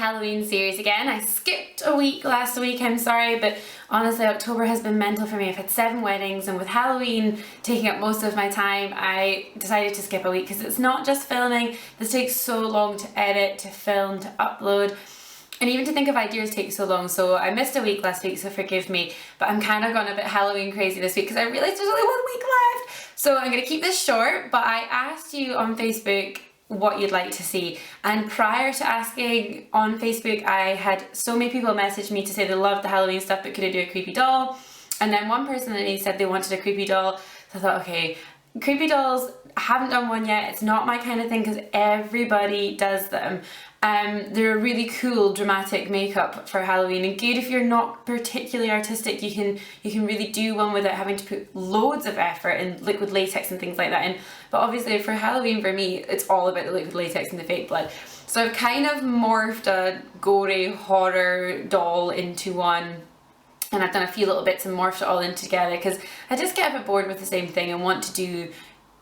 Halloween series again. I skipped a week last week, I'm sorry, but honestly October has been mental for me. I've had 7 weddings, and with Halloween taking up most of my time, I decided to skip a week because it's not just filming. This takes so long to edit, to film, to upload, and even to think of ideas takes so long. So I missed a week last week, so forgive me, but I'm kind of gone a bit Halloween crazy this week because I realised there's only 1 week left. So I'm going to keep this short, but I asked you on Facebook what you'd like to see, and prior to asking on Facebook, I had so many people message me to say they loved the Halloween stuff but couldn't do a creepy doll, and then one person that said they wanted a creepy doll. So I thought, okay, creepy dolls, I haven't done one yet. It's not my kind of thing because everybody does them. They're a really cool dramatic makeup for Halloween, and good if you're not particularly artistic. You can really do one without having to put loads of effort in liquid latex and things like that in. But obviously for Halloween, for me, it's all about the liquid latex and the fake blood. So I've kind of morphed a gory horror doll into one, and I've done a few little bits and morphed it all in together because I just get a bit bored with the same thing and want to do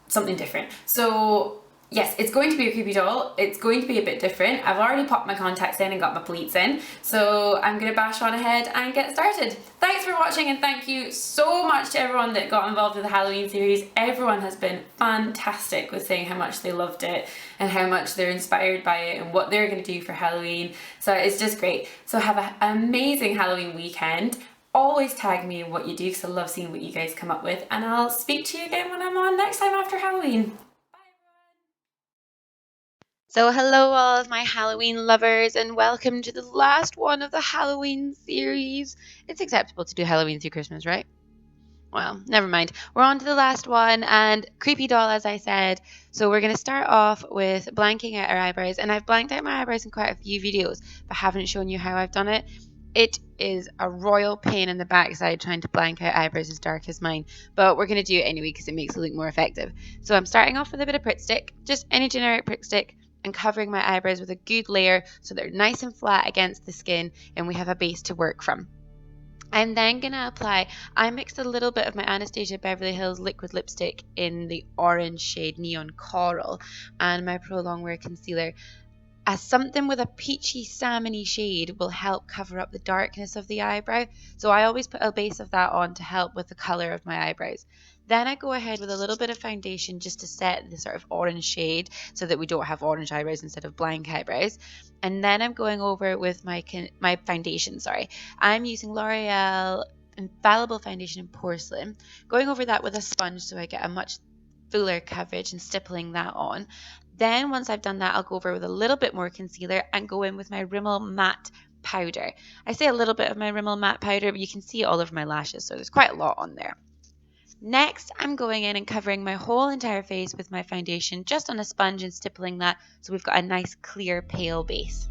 something different. So yes, it's going to be a creepy doll. It's going to be a bit different. I've already popped my contacts in and got my pleats in, so I'm going to bash on ahead and get started. Thanks for watching, and thank you so much to everyone that got involved with the Halloween series. Everyone has been fantastic with saying how much they loved it and how much they're inspired by it and what they're going to do for Halloween. So it's just great. So have an amazing Halloween weekend. Always tag me in what you do because I love seeing what you guys come up with, and I'll speak to you again when I'm on next time after Halloween. So hello all of my Halloween lovers, and welcome to the last one of the Halloween series. It's acceptable to do Halloween through Christmas, right? Well, never mind. We're on to the last one, and creepy doll, as I said. So we're going to start off with blanking out our eyebrows, and I've blanked out my eyebrows in quite a few videos, but haven't shown you how I've done it. It is a royal pain in the backside trying to blank out eyebrows as dark as mine, but we're going to do it anyway because it makes it look more effective. So I'm starting off with a bit of Pritt Stick, just any generic Pritt Stick, and covering my eyebrows with a good layer so they're nice and flat against the skin and we have a base to work from. I'm then going to apply, I mixed a little bit of my Anastasia Beverly Hills liquid lipstick in the orange shade Neon Coral and my prolongwear concealer, as something with a peachy salmony shade will help cover up the darkness of the eyebrow. So I always put a base of that on to help with the colour of my eyebrows. Then I go ahead with a little bit of foundation just to set the sort of orange shade so that we don't have orange eyebrows instead of blank eyebrows. And then I'm going over with my foundation, I'm using L'Oreal Infallible Foundation in Porcelain, going over that with a sponge so I get a much fuller coverage and stippling that on. Then once I've done that, I'll go over with a little bit more concealer and go in with my Rimmel Matte powder. I say a little bit of my Rimmel Matte powder, but you can see it all over my lashes, so there's quite a lot on there. Next, I'm going in and covering my whole entire face with my foundation just on a sponge and stippling that so we've got a nice clear pale base.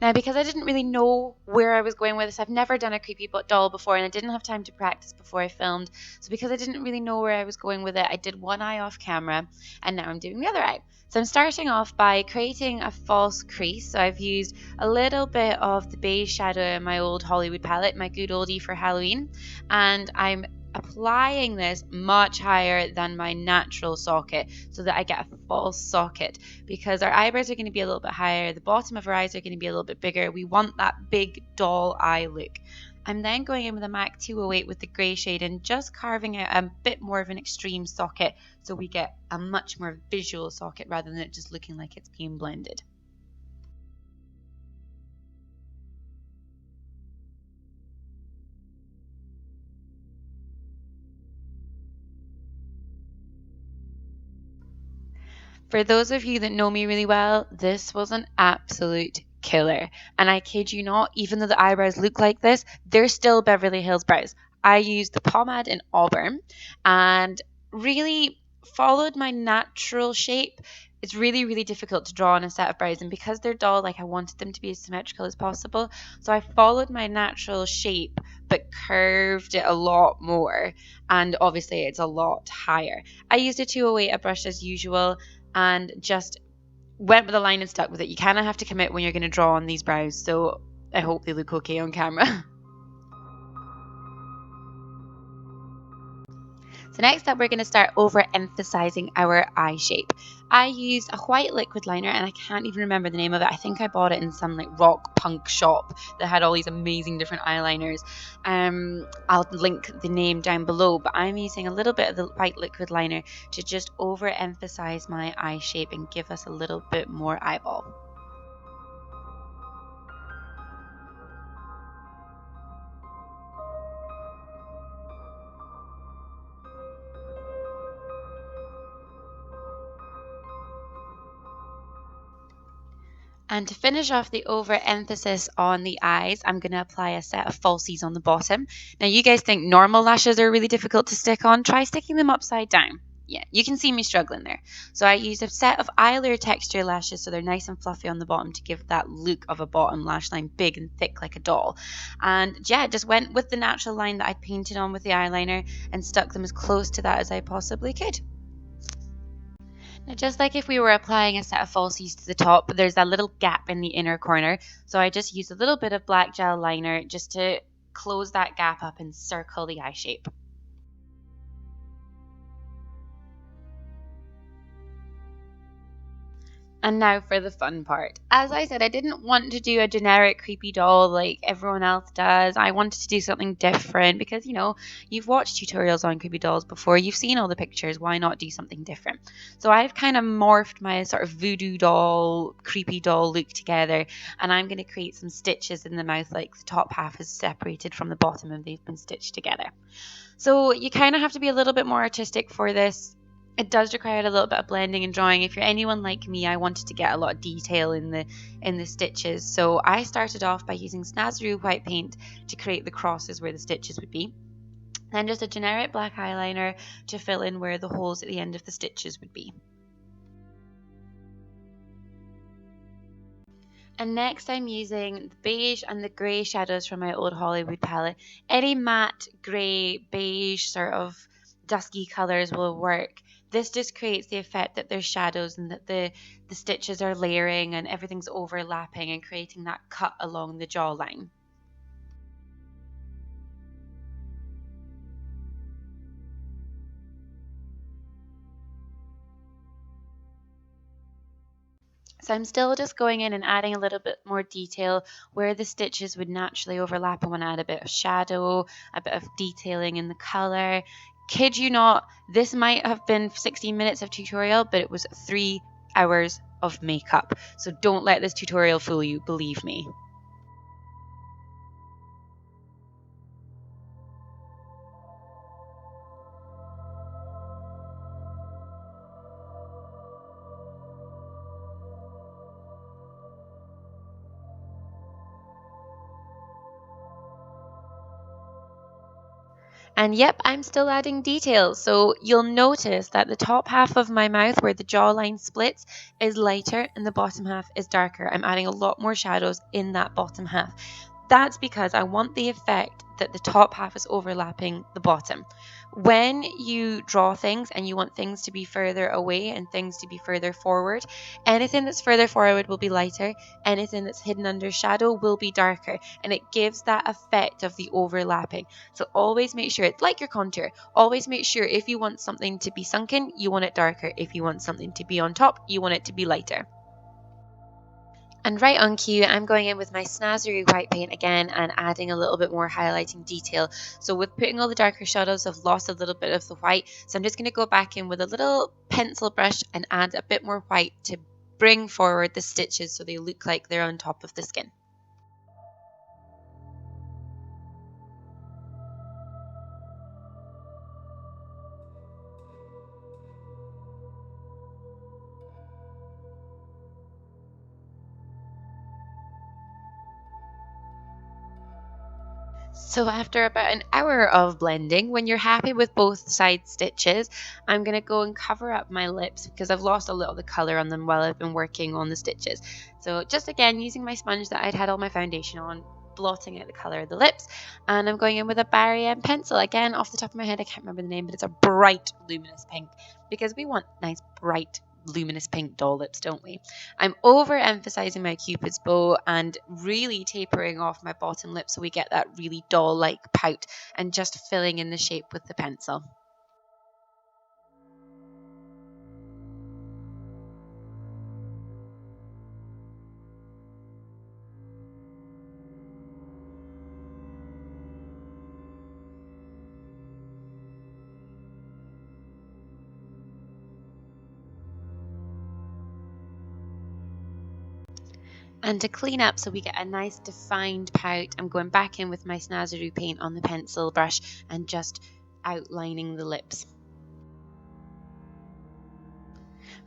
Now, because I didn't really know where I was going with this, I've never done a creepy doll before and I didn't have time to practice before I filmed. So because I didn't really know where I was going with it, I did one eye off camera and now I'm doing the other eye. So I'm starting off by creating a false crease. So I've used a little bit of the beige shadow in my Old Hollywood palette, my good oldie for Halloween, and I'm applying this much higher than my natural socket so that I get a false socket, because our eyebrows are going to be a little bit higher, the bottom of our eyes are going to be a little bit bigger. We want that big doll eye look. I'm then going in with a MAC 208 with the grey shade and just carving out a bit more of an extreme socket so we get a much more visual socket rather than it just looking like it's being blended. For those of you that know me really well, this was an absolute killer. And I kid you not, even though the eyebrows look like this, they're still Beverly Hills brows. I used the pomade in Auburn and really followed my natural shape. It's really, really difficult to draw on a set of brows, and because they're dull, like I wanted them to be as symmetrical as possible. So I followed my natural shape, but curved it a lot more, and obviously it's a lot higher. I used a 208 brush as usual and just went with the line and stuck with it. You kind of have to commit when you're going to draw on these brows, so I hope they look okay on camera. So next up, we're going to start overemphasizing our eye shape. I used a white liquid liner, and I can't even remember the name of it. I think I bought it in some like rock punk shop that had all these amazing different eyeliners. I'll link the name down below, but I'm using a little bit of the white liquid liner to just overemphasize my eye shape and give us a little bit more eyeball. And to finish off the overemphasis on the eyes, I'm going to apply a set of falsies on the bottom. Now, you guys think normal lashes are really difficult to stick on? Try sticking them upside down. Yeah, you can see me struggling there. So I used a set of Eyelure texture lashes, so they're nice and fluffy on the bottom to give that look of a bottom lash line, big and thick like a doll. And yeah, just went with the natural line that I painted on with the eyeliner and stuck them as close to that as I possibly could. Now, just like if we were applying a set of falsies to the top, there's a little gap in the inner corner. So I just used a little bit of black gel liner just to close that gap up and circle the eye shape. And now for the fun part. As I said, I didn't want to do a generic creepy doll like everyone else does. I wanted to do something different because, you know, you've watched tutorials on creepy dolls before. You've seen all the pictures. Why not do something different? So I've kind of morphed my sort of voodoo doll, creepy doll look together. And I'm going to create some stitches in the mouth, like the top half is separated from the bottom and they've been stitched together. So you kind of have to be a little bit more artistic for this. It does require a little bit of blending and drawing. If you're anyone like me, I wanted to get a lot of detail in the stitches. So I started off by using Snazaroo white paint to create the crosses where the stitches would be. Then just a generic black eyeliner to fill in where the holes at the end of the stitches would be. And next I'm using the beige and the grey shadows from my Old Hollywood palette. Any matte, grey, beige sort of dusky colours will work. This just creates the effect that there's shadows and that the stitches are layering and everything's overlapping and creating that cut along the jawline. So I'm still just going in and adding a little bit more detail where the stitches would naturally overlap. I want to add a bit of shadow, a bit of detailing in the colour. Kid you not, this might have been 16 minutes of tutorial, but it was 3 hours of makeup. So don't let this tutorial fool you, believe me. And yep, I'm still adding details. So you'll notice that the top half of my mouth where the jawline splits is lighter and the bottom half is darker. I'm adding a lot more shadows in that bottom half. That's because I want the effect that the top half is overlapping the bottom. When you draw things and you want things to be further away and things to be further forward, anything that's further forward will be lighter, anything that's hidden under shadow will be darker, and it gives that effect of the overlapping. So always make sure, it's like your contour, always make sure if you want something to be sunken, you want it darker. If you want something to be on top, you want it to be lighter. And right on cue, I'm going in with my Snazaroo white paint again and adding a little bit more highlighting detail. So with putting all the darker shadows, I've lost a little bit of the white. So I'm just going to go back in with a little pencil brush and add a bit more white to bring forward the stitches so they look like they're on top of the skin. So after about an hour of blending, when you're happy with both side stitches, I'm going to go and cover up my lips because I've lost a little of the colour on them while I've been working on the stitches. So just again, using my sponge that I'd had all my foundation on, blotting out the colour of the lips. And I'm going in with a Barry M pencil. Again, off the top of my head, I can't remember the name, but it's a bright luminous pink, because we want nice bright luminous pink doll lips, don't we? I'm overemphasizing my Cupid's bow and really tapering off my bottom lip so we get that really doll-like pout, and just filling in the shape with the pencil. And to clean up so we get a nice defined pout, I'm going back in with my Snazaroo paint on the pencil brush and just outlining the lips.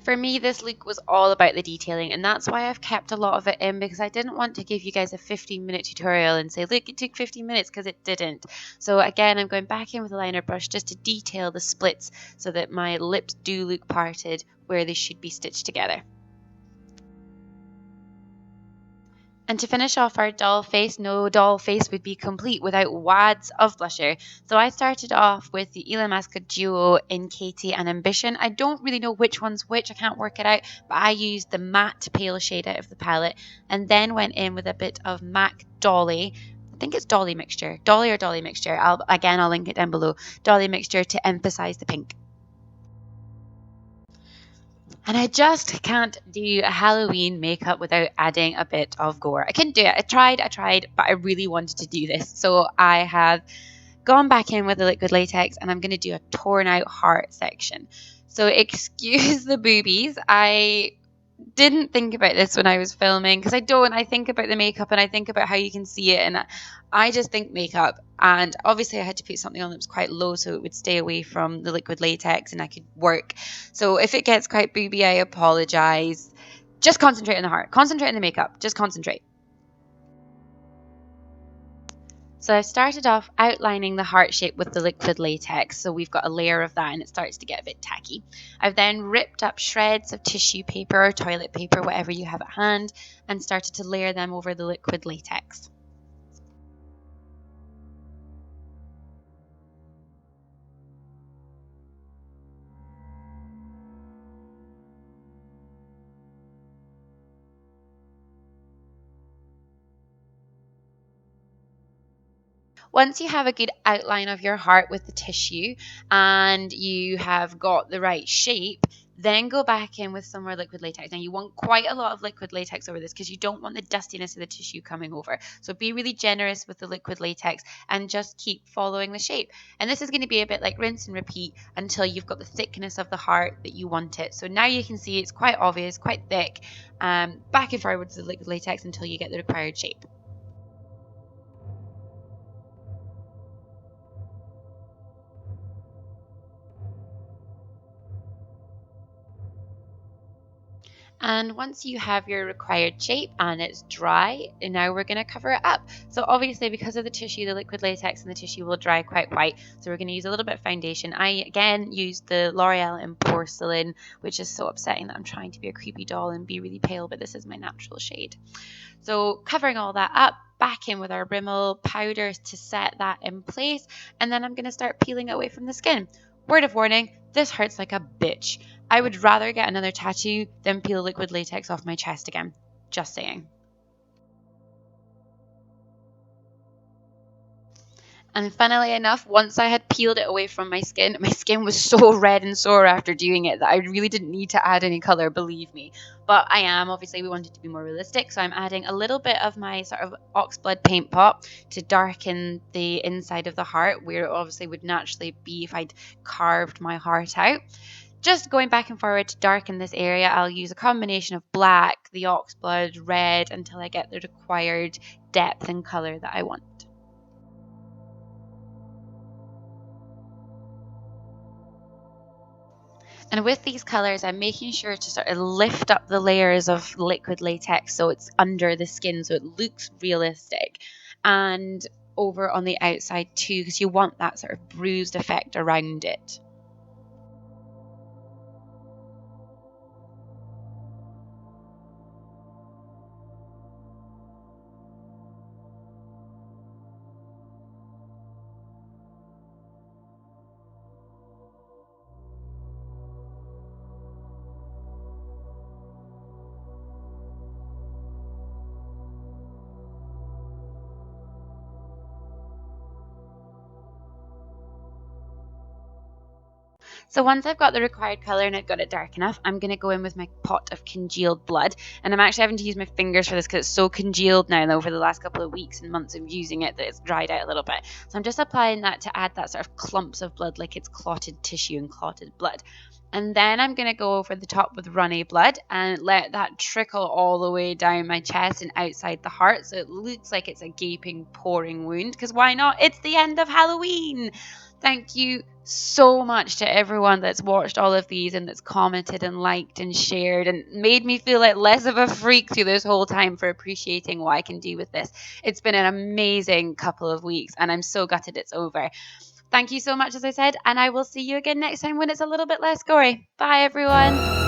For me, this look was all about the detailing, and that's why I've kept a lot of it in, because I didn't want to give you guys a 15-minute tutorial and say, look, it took 15 minutes, because it didn't. So again, I'm going back in with a liner brush just to detail the splits so that my lips do look parted where they should be stitched together. And to finish off our doll face, no doll face would be complete without wads of blusher. So I started off with the Illamasqua Duo in Katie and Ambition. I don't really know which one's which, I can't work it out, but I used the matte pale shade out of the palette and then went in with a bit of MAC Dolly. I think it's Dolly Mixture. Dolly or Dolly Mixture. I'll link it down below. Dolly Mixture to emphasize the pink. And I just can't do a Halloween makeup without adding a bit of gore. I couldn't do it. I tried, but I really wanted to do this. So I have gone back in with the liquid latex and I'm going to do a torn out heart section. So excuse the boobies. I didn't think about this when I was filming, because I think about the makeup and I think about how you can see it, and I just think makeup. And obviously I had to put something on that was quite low so it would stay away from the liquid latex and I could work. So if it gets quite booby, I apologize. Just concentrate on the heart, concentrate on the makeup, just concentrate. So I've started off outlining the heart shape with the liquid latex, so we've got a layer of that and it starts to get a bit tacky. I've then ripped up shreds of tissue paper or toilet paper, whatever you have at hand, and started to layer them over the liquid latex. Once you have a good outline of your heart with the tissue and you have got the right shape, then go back in with some more liquid latex. Now you want quite a lot of liquid latex over this because you don't want the dustiness of the tissue coming over. So be really generous with the liquid latex and just keep following the shape. And this is going to be a bit like rinse and repeat until you've got the thickness of the heart that you want it. So now you can see it's quite obvious, quite thick, back and forward with the liquid latex until you get the required shape. And once you have your required shape and it's dry, now we're going to cover it up. So obviously because of the tissue, the liquid latex and the tissue will dry quite white. So we're going to use a little bit of foundation. I again used the L'Oreal in Porcelain, which is so upsetting that I'm trying to be a creepy doll and be really pale, but this is my natural shade. So covering all that up, back in with our Rimmel powder to set that in place. And then I'm going to start peeling away from the skin. Word of warning, this hurts like a bitch. I would rather get another tattoo than peel liquid latex off my chest again. Just saying. And funnily enough, once I had peeled it away from my skin was so red and sore after doing it that I really didn't need to add any color, believe me. But obviously we wanted to be more realistic, so I'm adding a little bit of my sort of oxblood paint pot to darken the inside of the heart, where it obviously would naturally be if I'd carved my heart out. Just going back and forward to darken this area, I'll use a combination of black, the oxblood, red, until I get the required depth and color that I want. And with these colors, I'm making sure to sort of lift up the layers of liquid latex so it's under the skin so it looks realistic. And over on the outside too, because you want that sort of bruised effect around it. So once I've got the required colour and I've got it dark enough, I'm going to go in with my pot of congealed blood. And I'm actually having to use my fingers for this because it's so congealed now over the last couple of weeks and months of using it that it's dried out a little bit. So I'm just applying that to add that sort of clumps of blood, like it's clotted tissue and clotted blood. And then I'm going to go over the top with runny blood and let that trickle all the way down my chest and outside the heart. So it looks like it's a gaping, pouring wound, because why not? It's the end of Halloween. Thank you so much to everyone that's watched all of these and that's commented and liked and shared and made me feel like less of a freak through this whole time for appreciating what I can do with this. It's been an amazing couple of weeks and I'm so gutted it's over. Thank you so much, as I said, and I will see you again next time when it's a little bit less gory. Bye, everyone.